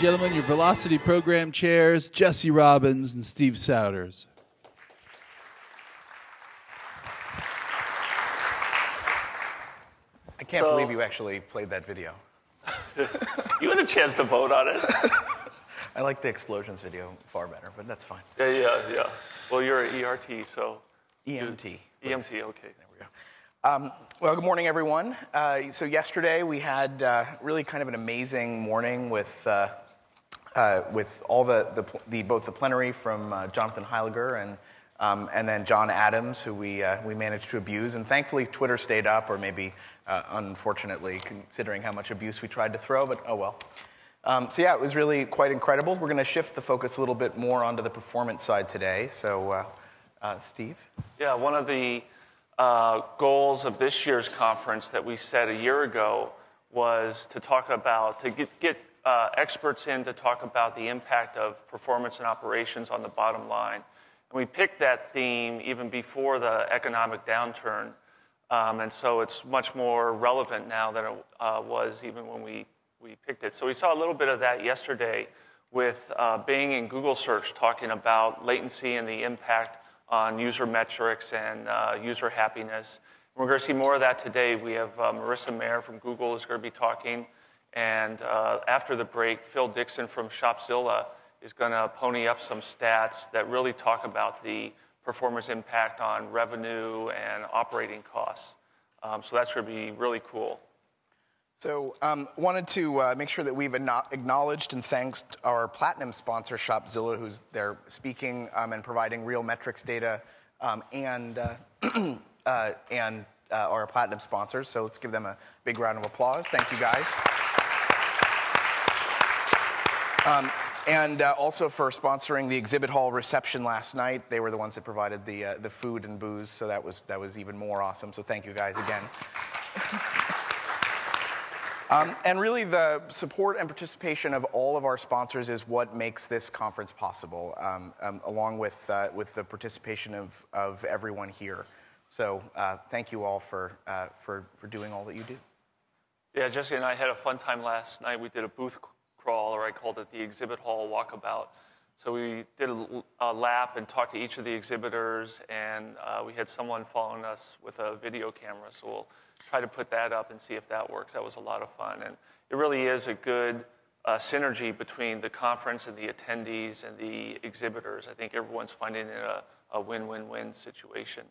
gentlemen, your Velocity Program chairs, Jesse Robbins and Steve Souders. I can't believe you actually played that video. You had a chance to vote on it. I like the explosions video far better, but that's fine. Yeah. Well, you're an ERT, so... EMT. EMT, okay. There we go. Well, good morning, everyone. So yesterday we had really kind of an amazing morning with all both the plenary from Jonathan Heiliger and then John Adams, who we managed to abuse. And thankfully, Twitter stayed up, or maybe, unfortunately, considering how much abuse we tried to throw, but oh well. So yeah, it was really quite incredible. We're going to shift the focus a little bit more onto the performance side today. So, Steve? Yeah, one of the goals of this year's conference that we set a year ago was to talk about, to get experts in to talk about the impact of performance and operations on the bottom line. And we picked that theme even before the economic downturn, and so it's much more relevant now than it was even when we picked it. So we saw a little bit of that yesterday with Bing and Google search talking about latency and the impact on user metrics and user happiness. And we're going to see more of that today. We have Marissa Mayer from Google is going to be talking, and after the break, Phil Dixon from Shopzilla is going to pony up some stats that really talk about the performance impact on revenue and operating costs. So that's going to be really cool. So wanted to make sure that we've acknowledged and thanked our platinum sponsor, Shopzilla, who's there speaking and providing real metrics data, and our platinum sponsors. So let's give them a big round of applause. Thank you, guys. And also for sponsoring the exhibit hall reception last night. They were the ones that provided the food and booze, so that was even more awesome. So thank you guys again. And really, the support and participation of all of our sponsors is what makes this conference possible, along with the participation of everyone here. So thank you all for doing all that you do. Yeah, Jesse and I had a fun time last night. We did a booth crawl, or I called it the exhibit hall walkabout. So we did a lap and talked to each of the exhibitors, and we had someone following us with a video camera. So we'll try to put that up and see if that works. That was a lot of fun. And it really is a good synergy between the conference and the attendees and the exhibitors. I think everyone's finding it a win-win-win situation.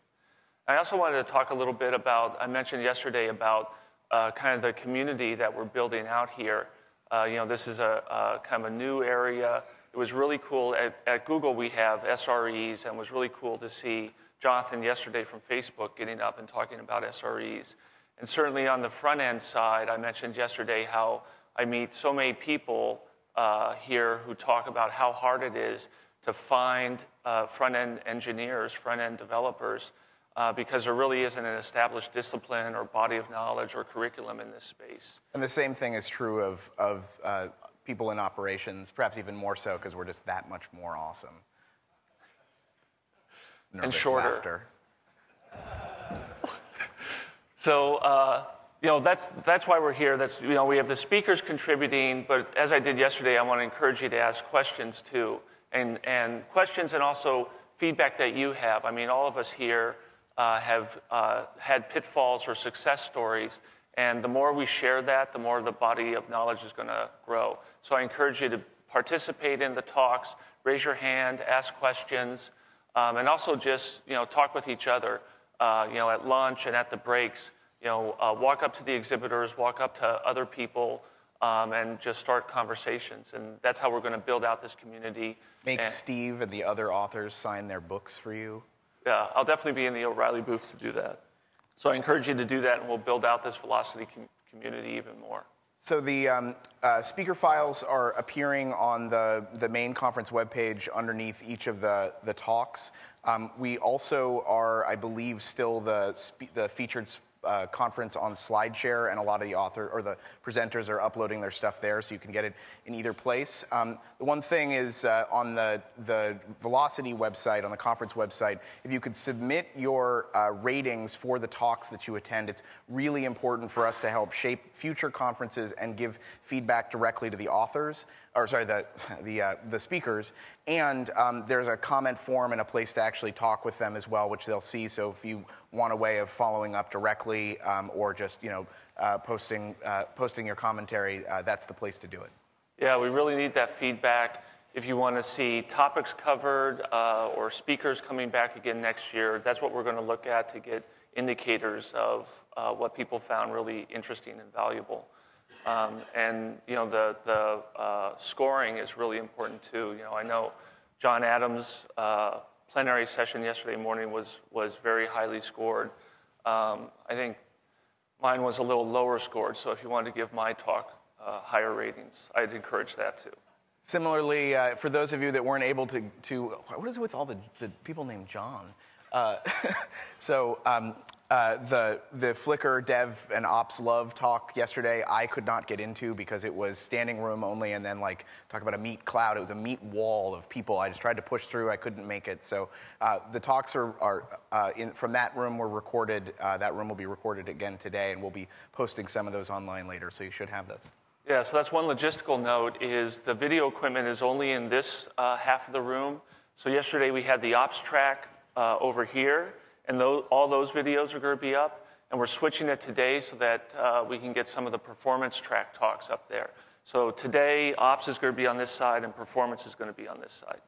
I also wanted to talk a little bit about, I mentioned yesterday about kind of the community that we're building out here. This is a kind of a new area. It was really cool. At Google, we have SREs, and it was really cool to see Jonathan yesterday from Facebook getting up and talking about SREs. And certainly on the front-end side, I mentioned yesterday how I meet so many people here who talk about how hard it is to find front-end engineers, front-end developers, because there really isn't an established discipline or body of knowledge or curriculum in this space. And the same thing is true of people in operations, perhaps even more so because we're just that much more awesome. Nervous and shorter. Laughter. So, that's why we're here. We have the speakers contributing, but as I did yesterday, I want to encourage you to ask questions too, and questions and also feedback that you have. I mean, all of us here have had pitfalls or success stories, and the more we share that, the more the body of knowledge is going to grow. So I encourage you to participate in the talks, raise your hand, ask questions, and also just talk with each other. At lunch and at the breaks, walk up to the exhibitors, walk up to other people, and just start conversations. And that's how we're going to build out this community. Make Steve and the other authors sign their books for you. Yeah, I'll definitely be in the O'Reilly booth to do that. So I encourage you to do that, and we'll build out this Velocity community even more. So the speaker files are appearing on the main conference webpage underneath each of the talks. We also are, I believe, still the featured conference on SlideShare, and a lot of the presenters are uploading their stuff there, so you can get it in either place. The one thing is on the Velocity website, on the conference website, if you could submit your ratings for the talks that you attend, it's really important for us to help shape future conferences and give feedback directly to the authors. the speakers, and there's a comment form and a place to actually talk with them as well, which they'll see. So if you want a way of following up directly, or just posting your commentary, that's the place to do it. Yeah, we really need that feedback. If you want to see topics covered or speakers coming back again next year, that's what we're going to look at to get indicators of what people found really interesting and valuable. And the scoring is really important too. I know John Adams' plenary session yesterday morning was very highly scored. I think mine was a little lower scored, so if you wanted to give my talk higher ratings, I'd encourage that too. Similarly, for those of you that weren't able to what is it with all the people named John? The Flickr Dev and Ops Love talk yesterday, I could not get into because it was standing room only, and then talk about a meat cloud. It was a meat wall of people. I just tried to push through. I couldn't make it. So the talks from that room were recorded. That room will be recorded again today, and we'll be posting some of those online later. So you should have those. Yeah, so that's one logistical note, is the video equipment is only in this half of the room. So yesterday we had the ops track over here, and all those videos are going to be up. And we're switching it today so that we can get some of the performance track talks up there. So today, ops is going to be on this side, and performance is going to be on this side.